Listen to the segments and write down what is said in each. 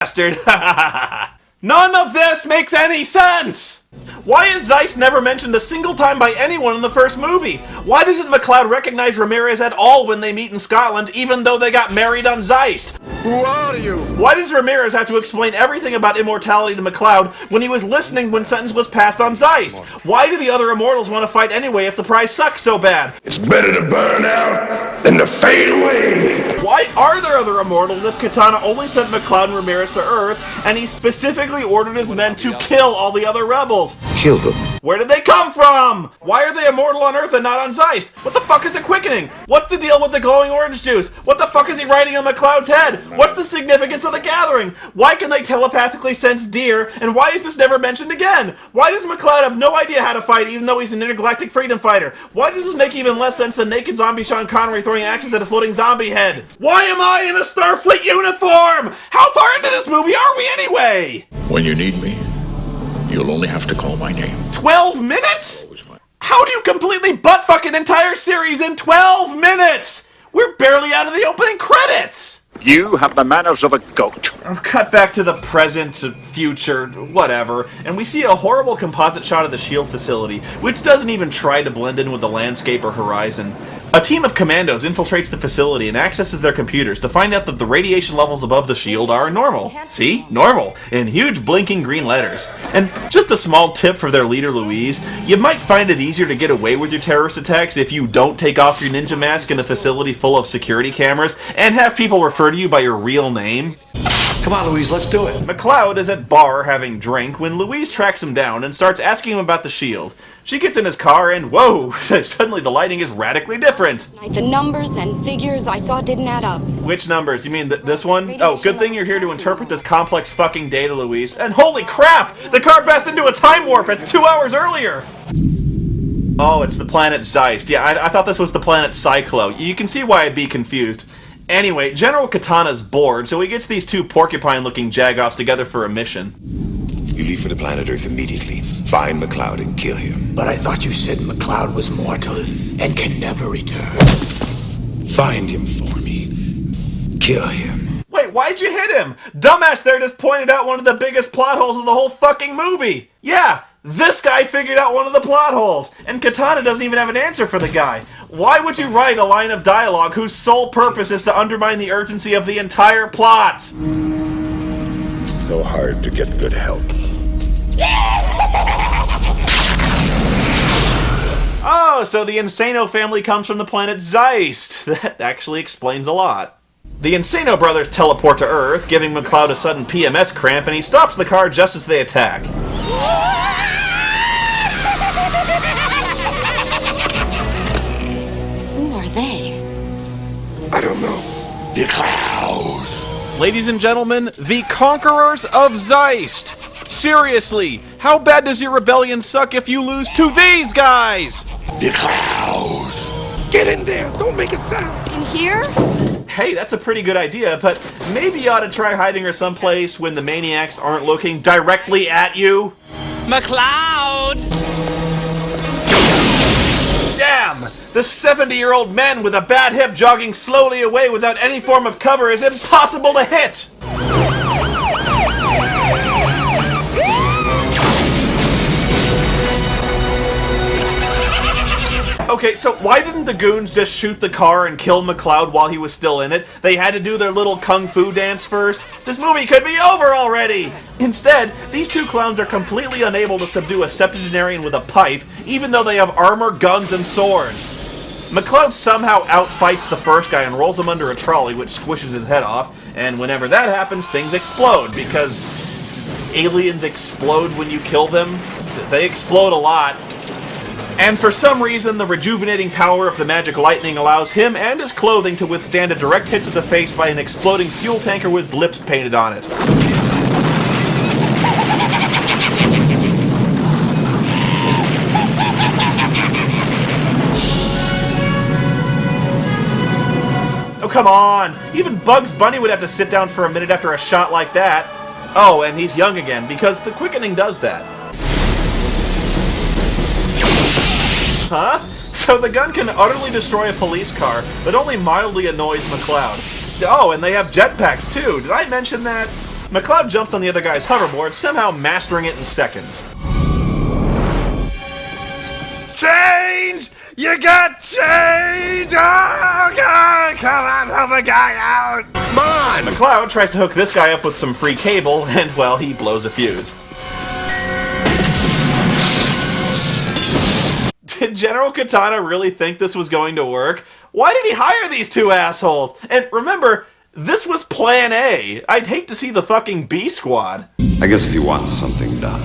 bastard. None of this makes any sense! Why is Zeist never mentioned a single time by anyone in the first movie? Why doesn't MacLeod recognize Ramirez at all when they meet in Scotland, even though they got married on Zeist? Who are you? Why does Ramirez have to explain everything about immortality to MacLeod when he was listening when sentence was passed on Zeist? Why do the other immortals want to fight anyway if the prize sucks so bad? It's better to burn out than to fade away. Why are there other immortals if Katana only sent MacLeod and Ramirez to Earth, and he specifically ordered his men to kill all the other rebels? Kill them. Where did they come from? Why are they immortal on Earth and not on Zeist? What the fuck is the quickening? What's the deal with the glowing orange juice? What the fuck is he writing on MacLeod's head? What's the significance of the gathering? Why can they telepathically sense deer? And why is this never mentioned again? Why does MacLeod have no idea how to fight even though he's an intergalactic freedom fighter? Why does this make even less sense than naked zombie Sean Connery throwing axes at a floating zombie head? Why am I in a Starfleet uniform? How far into this movie are we anyway? When you need me, you'll only have to call my name. 12 minutes? How do you completely butt-fuck an entire series in 12 minutes? We're barely out of the opening credits! You have the manners of a goat. Cut back to the present, future, whatever, and we see a horrible composite shot of the SHIELD facility, which doesn't even try to blend in with the landscape or horizon. A team of commandos infiltrates the facility and accesses their computers to find out that the radiation levels above the SHIELD are normal. See? Normal. In huge blinking green letters. And just a small tip for their leader Louise, you might find it easier to get away with your terrorist attacks if you don't take off your ninja mask in a facility full of security cameras and have people refer to you by your real name. Come on, Louise, let's do it. MacLeod is at bar having drink when Louise tracks him down and starts asking him about the SHIELD. She gets in his car and, whoa, suddenly the lighting is radically different. The numbers and figures I saw didn't add up. Which numbers? You mean this one? Oh, good thing you're here to interpret this complex fucking data, Louise. And holy crap! The car passed into a time warp! It's 2 hours earlier! Oh, it's the planet Zeist. Yeah, I thought this was the planet Cyclo. You can see why I'd be confused. Anyway, General Katana's bored, so he gets these two porcupine-looking jagoffs together for a mission. You leave for the planet Earth immediately. Find MacLeod and kill him. But I thought you said MacLeod was mortal and can never return. Find him for me. Kill him. Wait, why'd you hit him? Dumbass there just pointed out one of the biggest plot holes of the whole fucking movie. Yeah, this guy figured out one of the plot holes, and Katana doesn't even have an answer for the guy. Why would you write a line of dialogue whose sole purpose is to undermine the urgency of the entire plot? So hard to get good help. Oh, so the Insano family comes from the planet Zeist. That actually explains a lot. The Insano brothers teleport to Earth, giving MacLeod a sudden PMS cramp, and he stops the car just as they attack. Who are they? I don't know. The cloud. Ladies and gentlemen, the Conquerors of Zeist! Seriously, how bad does your rebellion suck if you lose to these guys? The cloud. Get in there! Don't make a sound! In here? Hey, that's a pretty good idea, but maybe you ought to try hiding her someplace when the maniacs aren't looking directly at you. MacLeod! Damn! The 70-year-old man with a bad hip jogging slowly away without any form of cover is impossible to hit! Okay, so why didn't the goons just shoot the car and kill MacLeod while he was still in it? They had to do their little kung fu dance first? This movie could be over already! Instead, these two clowns are completely unable to subdue a septuagenarian with a pipe, even though they have armor, guns, and swords. MacLeod somehow outfights the first guy and rolls him under a trolley, which squishes his head off, and whenever that happens, things explode, because aliens explode when you kill them. They explode a lot. And for some reason, the rejuvenating power of the magic lightning allows him and his clothing to withstand a direct hit to the face by an exploding fuel tanker with lips painted on it. Oh, come on! Even Bugs Bunny would have to sit down for a minute after a shot like that. Oh, and he's young again, because the quickening does that. Huh? So the gun can utterly destroy a police car, but only mildly annoys MacLeod. Oh, and they have jetpacks too. Did I mention that? McCloud jumps on the other guy's hoverboard, somehow mastering it in seconds. Change! You got change! Oh, God! Come on, help the guy out! Come on! McCloud tries to hook this guy up with some free cable, and, well, he blows a fuse. Did General Katana really think this was going to work? Why did he hire these two assholes? And remember, this was Plan A. I'd hate to see the fucking B Squad. I guess if you want something done,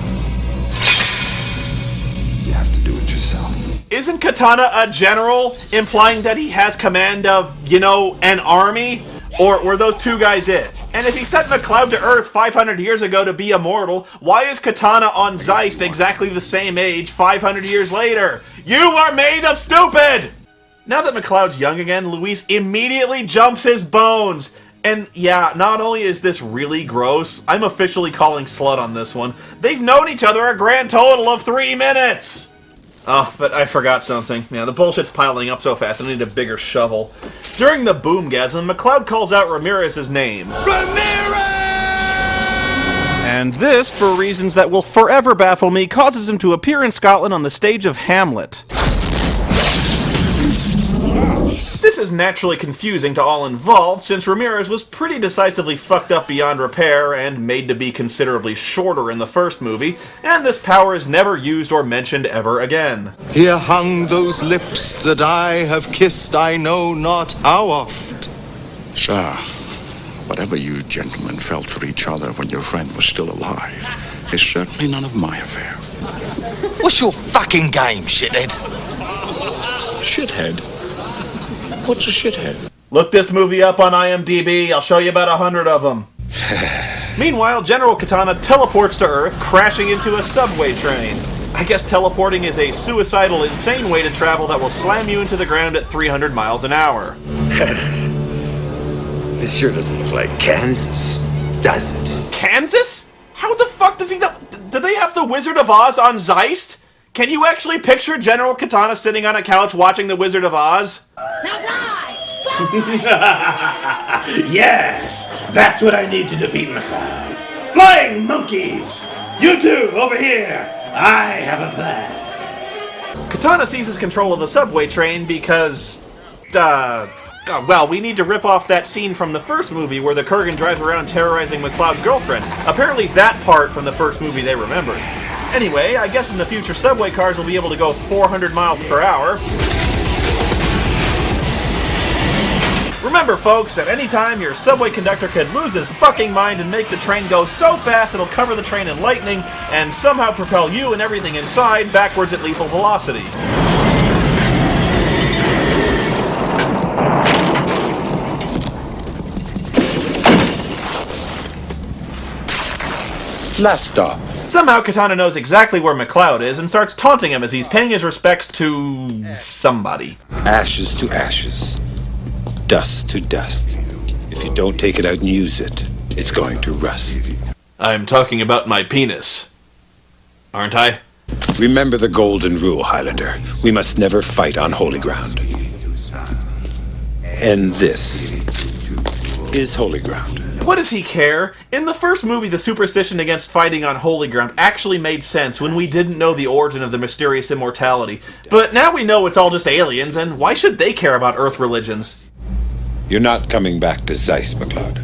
you have to do it yourself. Isn't Katana a general, implying that he has command of, you know, an army? Or were those two guys it? And if he sent McCloud to Earth 500 years ago to be immortal, why is Katana on Zeist exactly the same age 500 years later? You are made of stupid! Now that McCloud's young again, Luis immediately jumps his bones. And yeah, not only is this really gross, I'm officially calling slut on this one. They've known each other a grand total of 3 minutes! Oh, but I forgot something. Yeah, the bullshit's piling up so fast I need a bigger shovel. During the boomgasm, McCloud calls out Ramirez's name. Ramirez! And this, for reasons that will forever baffle me, causes him to appear in Scotland on the stage of Hamlet. This is naturally confusing to all involved, since Ramirez was pretty decisively fucked up beyond repair and made to be considerably shorter in the first movie, and this power is never used or mentioned ever again. Here hung those lips that I have kissed I know not how oft. Sir, whatever you gentlemen felt for each other when your friend was still alive is certainly none of my affair. What's your fucking game, shithead? Shithead? What's a shithead? Look this movie up on IMDb, I'll show you about 100 of them. Meanwhile, General Katana teleports to Earth, crashing into a subway train. I guess teleporting is a suicidal, insane way to travel that will slam you into the ground at 300 miles an hour. This sure doesn't look like Kansas, does it? Kansas? How the fuck does he know? Do they have the Wizard of Oz on Zeist? Can you actually picture General Katana sitting on a couch watching the Wizard of Oz? Yes, that's what I need to defeat McCloud. Flying monkeys! You two, over here! I have a plan. Katana seizes control of the subway train because, well, we need to rip off that scene from the first movie where the Kurgan drives around terrorizing McCloud's girlfriend. Apparently that part from the first movie they remembered. Anyway, I guess in the future subway cars will be able to go 400 miles per hour. Remember, folks, at any time your subway conductor could lose his fucking mind and make the train go so fast it'll cover the train in lightning and somehow propel you and everything inside backwards at lethal velocity. Last stop. Somehow Katana knows exactly where McCloud is and starts taunting him as he's paying his respects to somebody. Ashes to ashes. Dust to dust. If you don't take it out and use it, it's going to rust. I'm talking about my penis. Aren't I? Remember the golden rule, Highlander. We must never fight on holy ground. And this is holy ground. What does he care? In the first movie, the superstition against fighting on holy ground actually made sense when we didn't know the origin of the mysterious immortality. But now we know it's all just aliens, and why should they care about Earth religions? You're not coming back to Zeist, McCloud.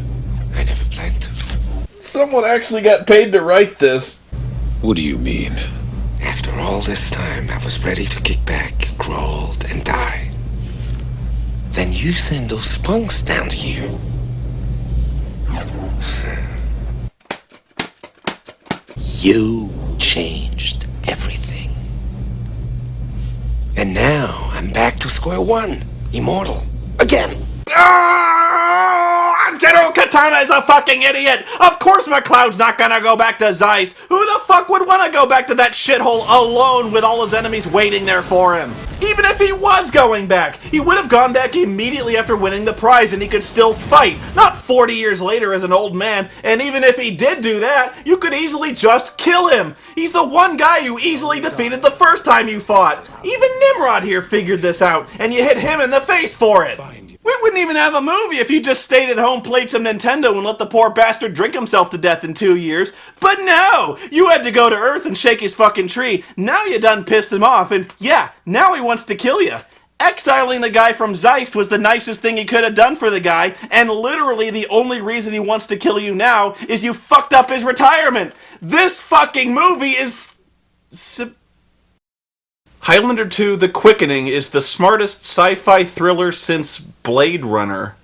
I never planned to. Someone actually got paid to write this. What do you mean? After all this time, I was ready to kick back, crawl, and die. Then you send those spunks down here. You changed everything. And now I'm back to square one, immortal, again. General Katana is a fucking idiot! Of course McCloud's not gonna go back to Zeist! Who the fuck would want to go back to that shithole alone with all his enemies waiting there for him? Even if he was going back, he would have gone back immediately after winning the prize and he could still fight, not 40 years later as an old man, and even if he did do that, you could easily just kill him! He's the one guy you easily defeated the first time you fought! Even Nimrod here figured this out, and you hit him in the face for it! We wouldn't even have a movie if you just stayed at home, played some Nintendo, and let the poor bastard drink himself to death in 2 years. But no! You had to go to Earth and shake his fucking tree. Now you done pissed him off, and yeah, now he wants to kill you. Exiling the guy from Zeist was the nicest thing he could have done for the guy, and literally the only reason he wants to kill you now is you fucked up his retirement. This fucking movie is... Highlander 2: The Quickening is the smartest sci-fi thriller since Blade Runner.